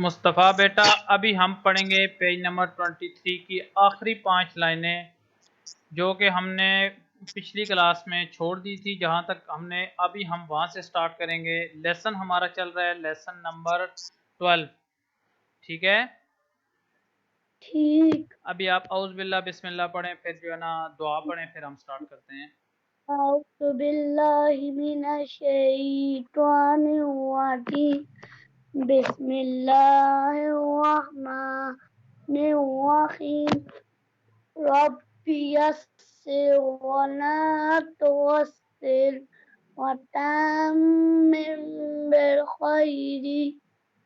مصطفیٰ بیٹا ابھی ہم پڑھیں گے پیج نمبر 23 کی آخری 5 لائنیں جو کہ ہم نے پچھلی کلاس میں چھوڑ دی تھی، جہاں تک ہم نے ابھی ہم وہاں سے سٹارٹ کریں گے۔ لیسن ہمارا چل رہا ہے لیسن نمبر 12، ٹھیک ہے؟ ٹھیک۔ ابھی آپ اعوذ باللہ بسم اللہ پڑھیں، پھر جو ہے نا دعا پڑھیں، پھر ہم سٹارٹ کرتے ہیں۔ اعوذ باللہ من الشیطان الرجیم، بسم اللہ الرحمن الرحیم، رب یسر ولا تعسر وتمم بالخیر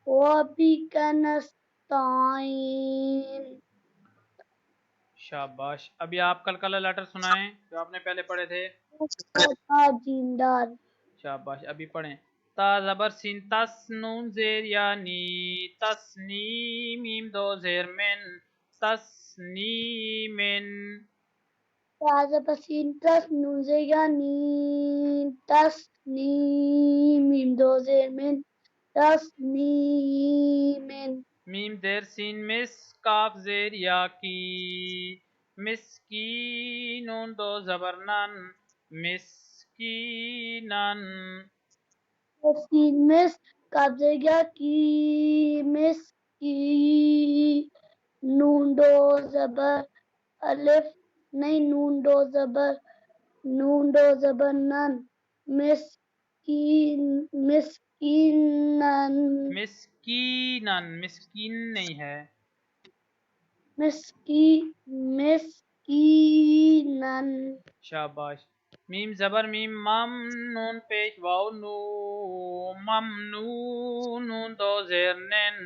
وبک نستعین۔ شاباش۔ ابھی آپ کلکلہ لیٹر سنائیں جو آپ نے پہلے پڑھے تھے۔ جیندار۔ شاباش، ابھی پڑھیں۔ تا زبر سین تس نون زیر یا نی تسنی میم دو زیر من تسنی من تازہ پسین تس نوزے یا نین تس نیم دو زیر من تس نیمن۔ میم دیر سین مس کاف زیر یا کی مسکی نون دو زبر نن مسکینن سین مس قبضے یا کی مس کی نون دو زبر الف نہیں نون دو زبر نن مسکین مسکینن مسکینن، مسکین نہیں ہے۔ مسکینن۔ شاباش۔ میم زبر میم مم نون پیش واو نو ممنون نون دو زیر نن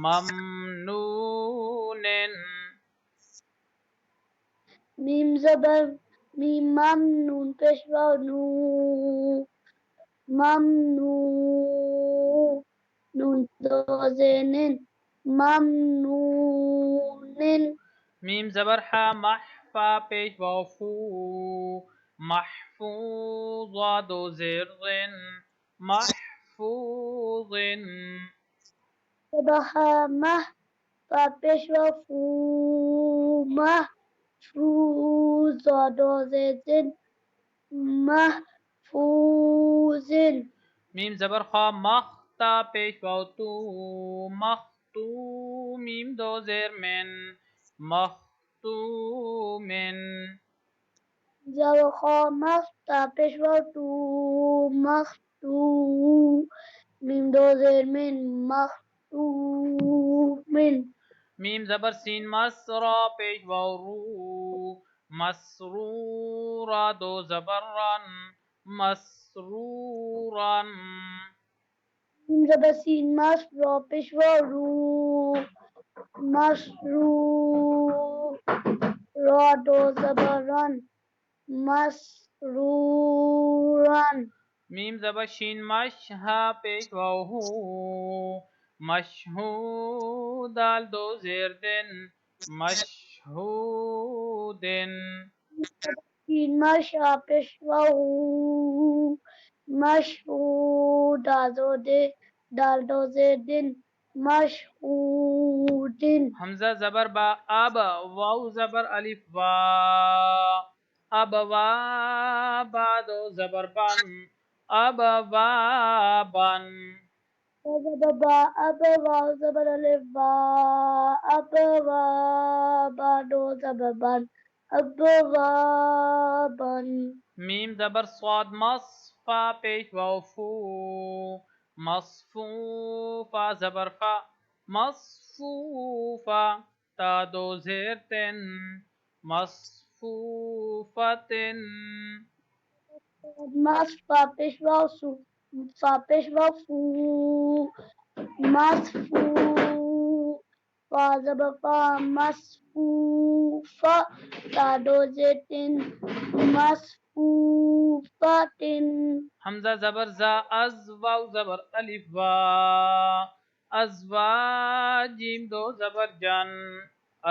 ممنونن میم زبر میم مم نون پیشوا نو ممنو نون دو زینن ممنونن۔ میم زبر ح محفا پیش واو فو محفوظا دو زیر رن محفوظن صبح مہ فا پیشوا فو محفوظ دو زین محفوظن۔ میم زبر خوا مختا پیش واو تو مختو میم دو زیر من مختومن زبر خا مختا پیشوا تو مختو میم دو زیر من مختومن۔ میم زبر سین مسرا پیش واو رو مسرورا دو زبر رن مسرورن میم زبر سین مس را پیشوا رو مشرو را دو زبر رن مسرورن۔ میم زبر شین مش ها پیش واو ہو مشہود دال دو زیر دن مشہودن سین مشا پیشوا رو مشہود دال دو زیر دن مشہودن۔ حمزہ زبر با اب واو زبر الف وا اب وا با دو زبر بن اب وا بن با اب واو زبر الف با اب وا با دو زبر بن اب وا بن۔ میم زبر صاد مصفا پیش واو فو مصفوفا زبر فا مصفوفا تا دو زیر تن مصفوفتن مس فا پیشوا سو فا پیشوا فو مصفو فا زبر فا مصفوفا تا دو زیر تن مصفوفتن۔ حمزہ زبر زا از واو زبر الف وا ازواجیم دو زبر جن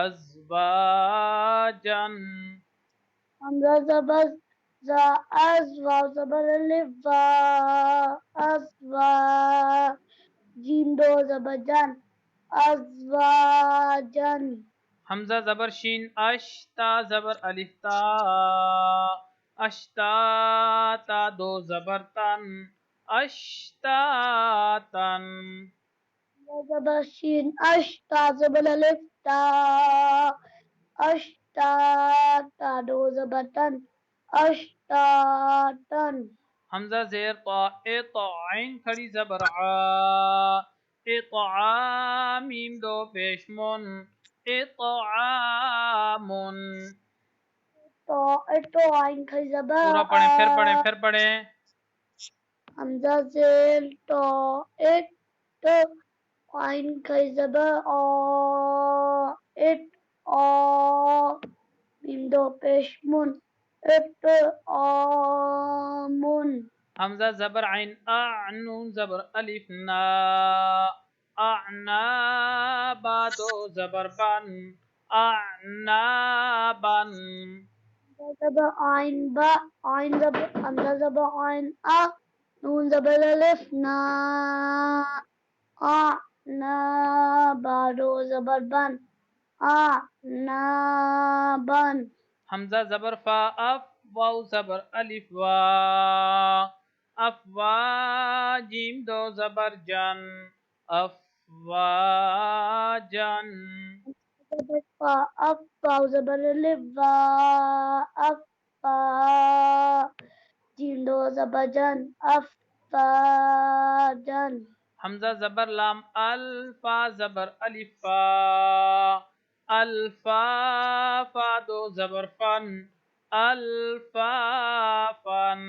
ازواجن حمزہ زبر زا از واو زبر الف وا از وا جیم دو زبر جن أزواجا. حمزہ زبر شین اش، تا زبر الف تا، اشتا، تا دو زبر تن، اشتاتن. زبر شين أش تا زبر ألف تا أشتا تا دو زبر تن أشتاتن. حمزہ زیر طا اطع، عین کھڑی زبر ع، اطعا، میم دو پیش من، اطعامن. تو عين خي زبر پورا پڑھیں، پھر پڑھیں، پھر پڑھیں. حمزة زيل تو ات تو عين خي زبر ات ميم دو پیش من ات آمن. حمزہ زبر عین اع، نون زبر الف نا، اعنا، با دو زبر بن، اعنابن. زبر عين با عين زبر حمزة زبر عين نون زبر ألف نا بارو زبر بن بن. حمزہ زبر فا اف، واو زبر الف وا، افوا، جیم دو زبر جن، افواجن. زبر فا أف واو زبر ألف وا أفا جيم دو زبر جن أفاجن. حمزہ زبر لام الفا زبر الف فا، الفا، فا دو زبر فن، الفافن.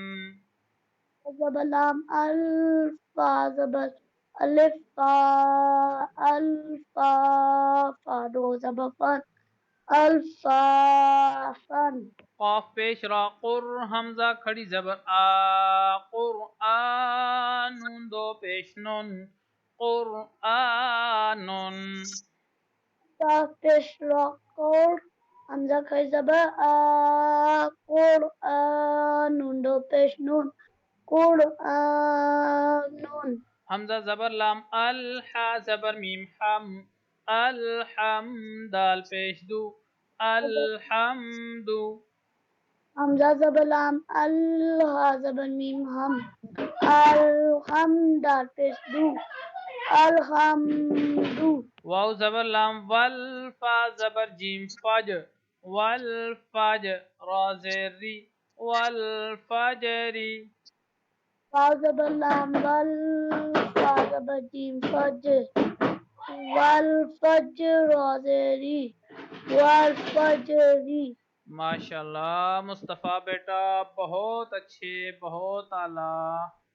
زبر لام الفا زبر ألف فا الفا فا دو زبر فن الفافن. قاف پیش را قر، حمزہ کھڑی زبر آ، قرآن، نون دو پیش نون، قرآنن. قاف پیش را قر حمزة خي زبر قرآن نون دو پیش نون قرآن. حمزہ زبر لام الحا زبر میم حم، الحمد، دال پیش دو، الحمد. حمزة زبر لام الها زبر ميم هم الحمد پیش دو الحمد. واو زبر لام ول، فا زبر جیم فج، والفج، را زیر ری، والفجری. واو زبر لام ول فا زبر جیم فجر والفجر رازری والفجری. ماشاءاللہ مصطفیٰ بیٹا، بہت اچھے، بہت اعلیٰ.